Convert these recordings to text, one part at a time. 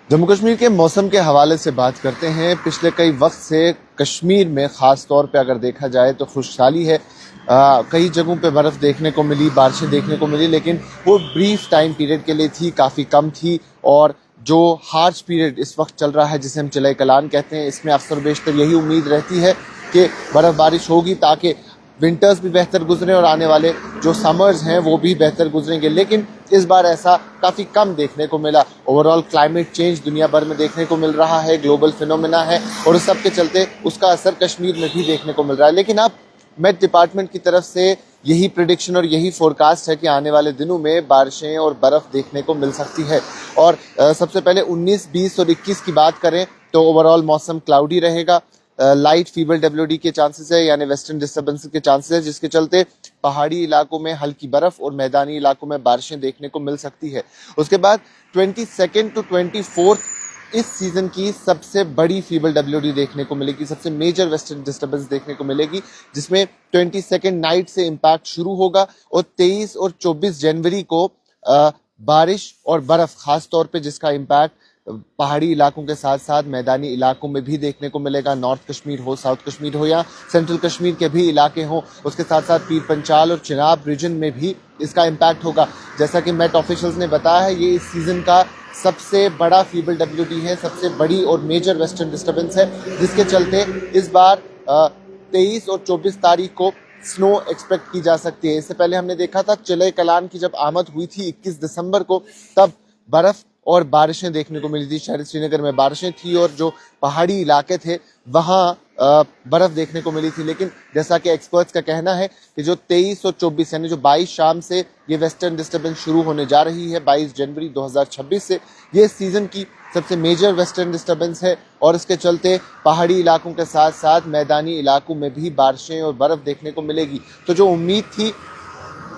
जम्मू कश्मीर के मौसम के हवाले से बात करते हैं। पिछले कई वक्त से कश्मीर में ख़ास तौर पे अगर देखा जाए तो खुशहाली है। कई जगहों पे बर्फ़ देखने को मिली, बारिशें देखने को मिली, लेकिन वो ब्रीफ टाइम पीरियड के लिए थी, काफ़ी कम थी। और जो हार्श पीरियड इस वक्त चल रहा है, जिसे हम चिलई कलान कहते हैं, इसमें अक्सर बेशतर यही उम्मीद रहती है कि बर्फ़ बारिश होगी ताकि विंटर्स भी बेहतर गुजरे और आने वाले जो समर्स हैं वो भी बेहतर गुजरेंगे। लेकिन इस बार ऐसा काफ़ी कम देखने को मिला। ओवरऑल क्लाइमेट चेंज दुनिया भर में देखने को मिल रहा है, ग्लोबल फिनोमेना है, और उस सब के चलते उसका असर कश्मीर में भी देखने को मिल रहा है। लेकिन अब मेट डिपार्टमेंट की तरफ से यही प्रिडिक्शन और यही फोरकास्ट है कि आने वाले दिनों में बारिशें और बर्फ़ देखने को मिल सकती है। और सबसे पहले 19, 20 और 21 की बात करें तो ओवरऑल मौसम क्लाउडी रहेगा। लाइट फीबल डब्ल्यूडी के चांसेस है, यानी वेस्टर्न डिस्टर्बेंस के चांसेस है, जिसके चलते पहाड़ी इलाकों में हल्की बर्फ और मैदानी इलाकों में बारिशें देखने को मिल सकती है। उसके बाद 22 टू 24 इस सीजन की सबसे बड़ी फीबल डब्ल्यूडी देखने को मिलेगी, सबसे मेजर वेस्टर्न डिस्टर्बेंस देखने को मिलेगी, जिसमें 22 नाइट से इम्पैक्ट शुरू होगा और 23 और 24 जनवरी को बारिश और बर्फ खास तौर पे जिसका इम्पैक्ट पहाड़ी इलाकों के साथ साथ मैदानी इलाकों में भी देखने को मिलेगा। नॉर्थ कश्मीर हो, साउथ कश्मीर हो या सेंट्रल कश्मीर के भी इलाके हों, उसके साथ साथ पीर पंचाल और चिनाब रीजन में भी इसका इम्पैक्ट होगा। जैसा कि मेट ऑफिशियल्स ने बताया है, ये इस सीजन का सबसे बड़ा फीबल डब्ल्यूडी है, सबसे बड़ी और मेजर वेस्टर्न डिस्टर्बेंस है, जिसके चलते इस बार 23 और 24 तारीख को स्नो एक्सपेक्ट की जा सकती है। इससे पहले हमने देखा था चिलई कलान की जब आमद हुई थी 21 दिसंबर को, तब बर्फ और बारिशें देखने को मिली थी। शहर श्रीनगर में बारिशें थी और जो पहाड़ी इलाके थे वहाँ बर्फ देखने को मिली थी। लेकिन जैसा कि एक्सपर्ट्स का कहना है कि जो 23 और 24 यानी जो 22 शाम से ये वेस्टर्न डिस्टर्बेंस शुरू होने जा रही है, 22 जनवरी 2026 से, ये सीजन की सबसे मेजर वेस्टर्न डिस्टर्बेंस है। और इसके चलते पहाड़ी इलाकों के साथ साथ मैदानी इलाकों में भी बारिशें और बर्फ देखने को मिलेगी। तो जो उम्मीद थी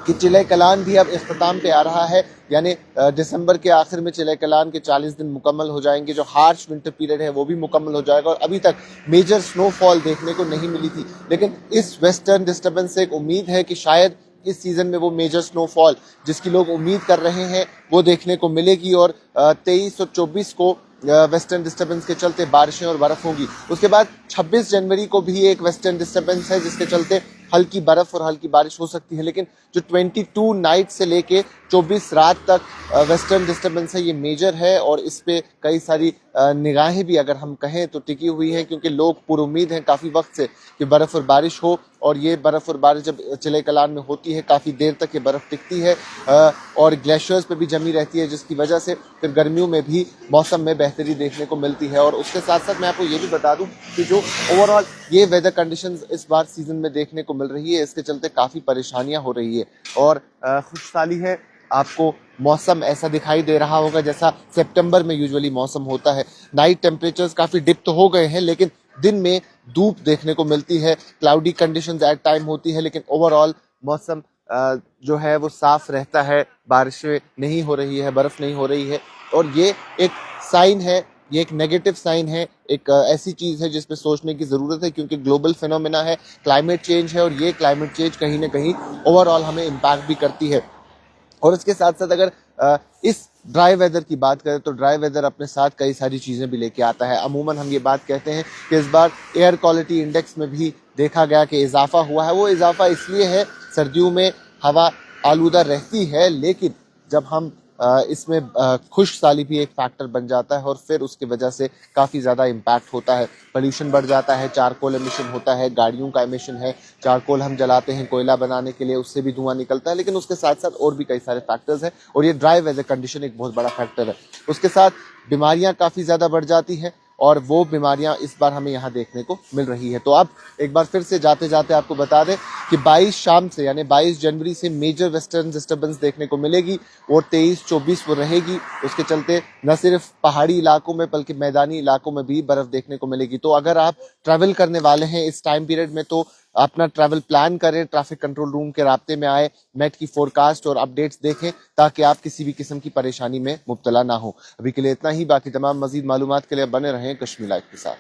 कि चिलई कलान भी अब इख्तिताम पे आ रहा है, यानी दिसंबर के आखिर में चिलई कलान के 40 दिन मुकम्मल हो जाएंगे, जो हार्श विंटर पीरियड है वो भी मुकम्मल हो जाएगा, और अभी तक मेजर स्नोफॉल देखने को नहीं मिली थी। लेकिन इस वेस्टर्न डिस्टर्बेंस से एक उम्मीद है कि शायद इस सीजन में वो मेजर स्नोफॉल जिसकी लोग उम्मीद कर रहे हैं वो देखने को मिलेगी। और 23 और 24 को वेस्टर्न डिस्टर्बेंस के चलते बारिशें और बर्फ होगी। उसके बाद 26 जनवरी को भी एक वेस्टर्न डिस्टर्बेंस है, जिसके चलते हल्की बर्फ और हल्की बारिश हो सकती है। लेकिन जो 22 नाइट से लेके 24 रात तक वेस्टर्न डिस्टर्बेंस है, ये मेजर है, और इस पे कई सारी निगाहें भी अगर हम कहें तो टिकी हुई हैं, क्योंकि लोग पुरुम्मीद हैं काफ़ी वक्त से कि बर्फ़ और बारिश हो। और ये बर्फ़ और बारिश जब चिलई कलान में होती है काफ़ी देर तक ये बर्फ़ टिकती है और ग्लेशियर्स पे भी जमी रहती है, जिसकी वजह से फिर गर्मियों में भी मौसम में बेहतरी देखने को मिलती है। और उसके साथ साथ मैं आपको ये भी बता दूं कि जो ओवरऑल ये वेदर कंडीशंस इस बार सीजन में देखने को मिल रही है, इसके चलते काफ़ी परेशानियां हो रही है। और खुशहाली है, आपको मौसम ऐसा दिखाई दे रहा होगा जैसा सितंबर में यूजुअली मौसम होता है। नाइट टेम्परेचर्स काफ़ी डिप तो हो गए हैं, लेकिन दिन में धूप देखने को मिलती है, क्लाउडी कंडीशंस एट टाइम होती है, लेकिन ओवरऑल मौसम जो है वो साफ रहता है। बारिशें नहीं हो रही है, बर्फ़ नहीं हो रही है, और ये एक साइन है, ये एक नेगेटिव साइन है, एक ऐसी चीज़ है जिसपे सोचने की ज़रूरत है, क्योंकि ग्लोबल फिनोमेना है, क्लाइमेट चेंज है, और ये क्लाइमेट चेंज कहीं ना कहीं ओवरऑल हमें इम्पैक्ट भी करती है। और इसके साथ साथ अगर इस ड्राई वेदर की बात करें तो ड्राई वेदर अपने साथ कई सारी चीज़ें भी लेके आता है। अमूमन हम ये बात कहते हैं कि इस बार एयर क्वालिटी इंडेक्स में भी देखा गया कि इजाफा हुआ है। वो इजाफा इसलिए है, सर्दियों में हवा आलूदा रहती है, लेकिन जब हम इसमें खुश साली भी एक फैक्टर बन जाता है, और फिर उसकी वजह से काफ़ी ज़्यादा इम्पैक्ट होता है। पोल्यूशन बढ़ जाता है, चारकोल एमिशन होता है, गाड़ियों का एमिशन है, चारकोल हम जलाते हैं कोयला बनाने के लिए, उससे भी धुआं निकलता है। लेकिन उसके साथ साथ और भी कई सारे फैक्टर्स हैं, और ये ड्राई वेदर कंडीशन एक बहुत बड़ा फैक्टर है। उसके साथ बीमारियाँ काफ़ी ज़्यादा बढ़ जाती हैं, और वो बीमारियां इस बार हमें यहाँ देखने को मिल रही है। तो अब एक बार फिर से जाते जाते आपको बता दें कि 22 शाम से यानी 22 जनवरी से मेजर वेस्टर्न डिस्टर्बेंस देखने को मिलेगी, और 23-24 वो रहेगी। उसके चलते न सिर्फ पहाड़ी इलाकों में बल्कि मैदानी इलाकों में भी बर्फ देखने को मिलेगी। तो अगर आप ट्रैवल करने वाले हैं इस टाइम पीरियड में, तो अपना ट्रैवल प्लान करें, ट्रैफिक कंट्रोल रूम के राब्ते में आए, मेट की फोरकास्ट और अपडेट्स देखें, ताकि आप किसी भी किस्म की परेशानी में मुब्तला ना हो। अभी के लिए इतना ही, बाकी तमाम मजीद मालूमात के लिए बने रहें कश्मीर लाइव के साथ।